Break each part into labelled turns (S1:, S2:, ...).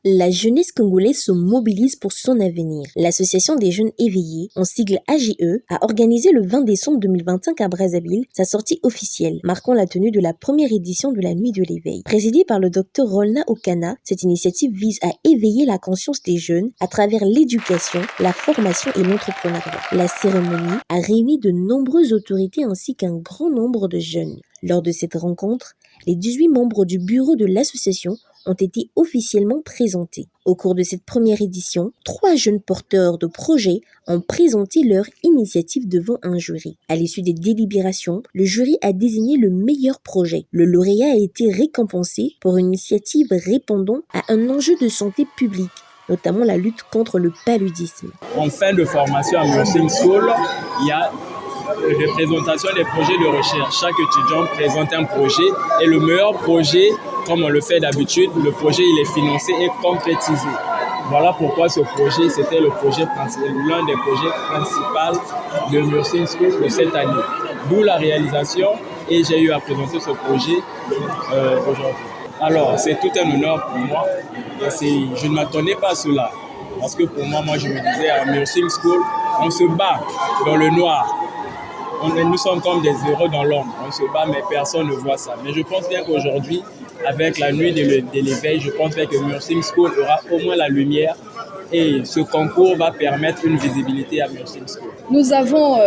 S1: La jeunesse congolaise se mobilise pour son avenir. L'Association des jeunes éveillés, en sigle AJE, a organisé le 20 décembre 2025 à Brazzaville sa sortie officielle, marquant la tenue de la première édition de la Nuit de l'éveil. Présidée par le Dr Rolna Okana, cette initiative vise à éveiller la conscience des jeunes à travers l'éducation, la formation et l'entrepreneuriat. La cérémonie a réuni de nombreuses autorités ainsi qu'un grand nombre de jeunes. Lors de cette rencontre, les 18 membres du bureau de l'association ont été officiellement présentés. Au cours de cette première édition, 3 jeunes porteurs de projets ont présenté leur initiative devant un jury. À l'issue des délibérations, le jury a désigné le meilleur projet. Le lauréat a été récompensé pour une initiative répondant à un enjeu de santé publique, notamment la lutte contre le paludisme.
S2: En fin de formation à Nursing School, il y a de présentation des projets de recherche. Chaque étudiant présente un projet et le meilleur projet, comme on le fait d'habitude, le projet il est financé et concrétisé. Voilà pourquoi ce projet, c'était le projet principal, l'un des projets principaux de Nursing School de cette année. D'où la réalisation et j'ai eu à présenter ce projet aujourd'hui. Alors, c'est tout un honneur pour moi. Je ne m'attendais pas à cela. Parce que pour moi, je me disais à Nursing School, on se bat dans le noir. Nous sommes comme des héros dans l'ombre. On se bat, mais personne ne voit ça. Mais je pense bien qu'aujourd'hui, avec la nuit de l'éveil, je pense bien que Nursing School aura au moins la lumière et ce concours va permettre une visibilité à Nursing School.
S3: Nous avons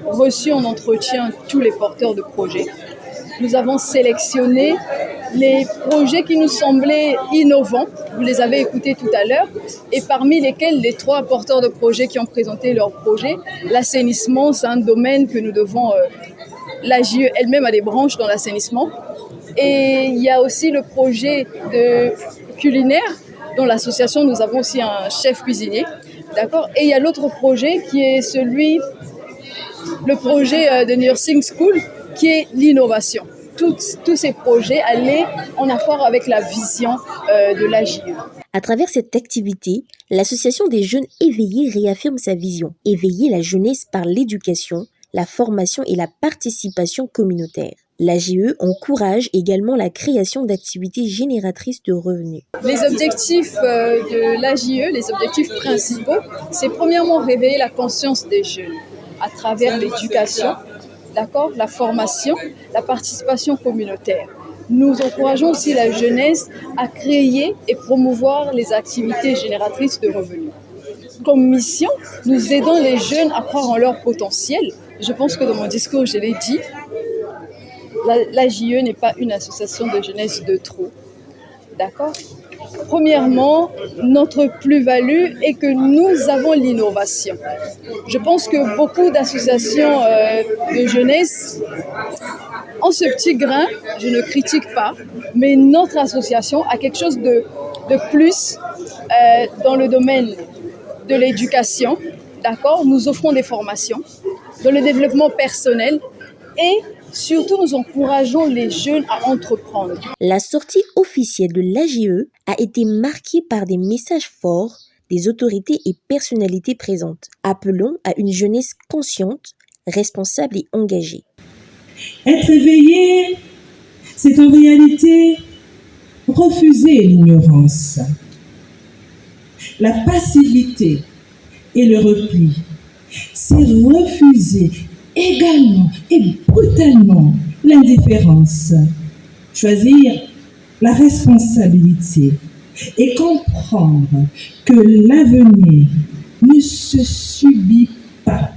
S3: reçu en entretien tous les porteurs de projets. Nous avons sélectionné les projets qui nous semblaient innovants. Vous les avez écoutés tout à l'heure. Et parmi lesquels les 3 porteurs de projets qui ont présenté leurs projets, l'assainissement, c'est un domaine que nous devons... L'AJE elle-même a des branches dans l'assainissement. Et il y a aussi le projet de culinaire, dont l'association, nous avons aussi un chef cuisinier. D'accord ? Et il y a l'autre projet qui est le projet de Nursing School, qui est l'innovation. Tous ces projets allaient en accord avec la vision de l'AJE.
S1: À travers cette activité, l'Association des jeunes éveillés réaffirme sa vision, éveiller la jeunesse par l'éducation, la formation et la participation communautaire. L'AJE encourage également la création d'activités génératrices de revenus.
S3: Les objectifs de l'AJE, les objectifs principaux, c'est premièrement réveiller la conscience des jeunes à travers l'éducation, d'accord, la formation, la participation communautaire. Nous encourageons aussi la jeunesse à créer et promouvoir les activités génératrices de revenus. Comme mission, nous aidons les jeunes à croire en leur potentiel. Je pense que dans mon discours, je l'ai dit, l'AJE n'est pas une association de jeunesse de trop. D'accord ? Premièrement, notre plus-value est que nous avons l'innovation. Je pense que beaucoup d'associations de jeunesse ont ce petit grain, je ne critique pas, mais notre association a quelque chose de plus dans le domaine de l'éducation. D'accord ? Nous offrons des formations dans le développement personnel et surtout, nous encourageons les jeunes à entreprendre.
S1: La sortie officielle de l'AJE a été marquée par des messages forts des autorités et personnalités présentes. Appelons à une jeunesse consciente, responsable et engagée.
S4: Être éveillé, c'est en réalité refuser l'ignorance, la passivité et le repli. C'est refuser également et brutalement l'indifférence, choisir la responsabilité et comprendre que l'avenir ne se subit pas,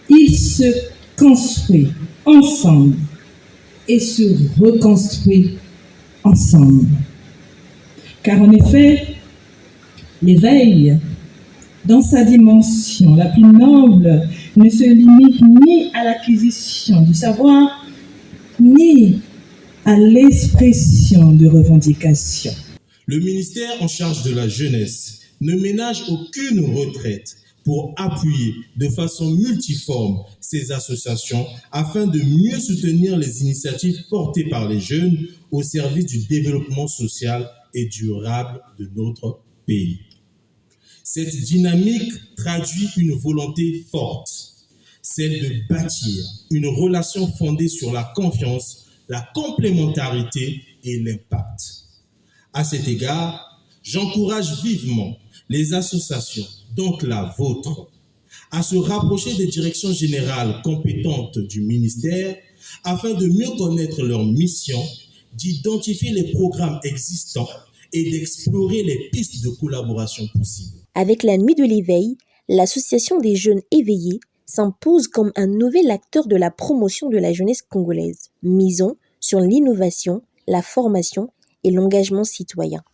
S4: il se construit ensemble et se reconstruit ensemble. Car en effet, l'éveil, dans sa dimension la plus noble, ne se limite ni à l'acquisition du savoir, ni à l'expression de revendications.
S5: Le ministère en charge de la jeunesse ne ménage aucune retraite pour appuyer de façon multiforme ces associations afin de mieux soutenir les initiatives portées par les jeunes au service du développement social et durable de notre pays. Cette dynamique traduit une volonté forte, celle de bâtir une relation fondée sur la confiance, la complémentarité et l'impact. À cet égard, J'encourage vivement les associations, donc la vôtre, à se rapprocher des directions générales compétentes du ministère afin de mieux connaître leur mission, d'identifier les programmes existants et d'explorer les pistes de collaboration possibles.
S1: Avec la Nuit de l'éveil, l'Association des jeunes éveillés s'impose comme un nouvel acteur de la promotion de la jeunesse congolaise. Misons sur l'innovation, la formation et l'engagement citoyen.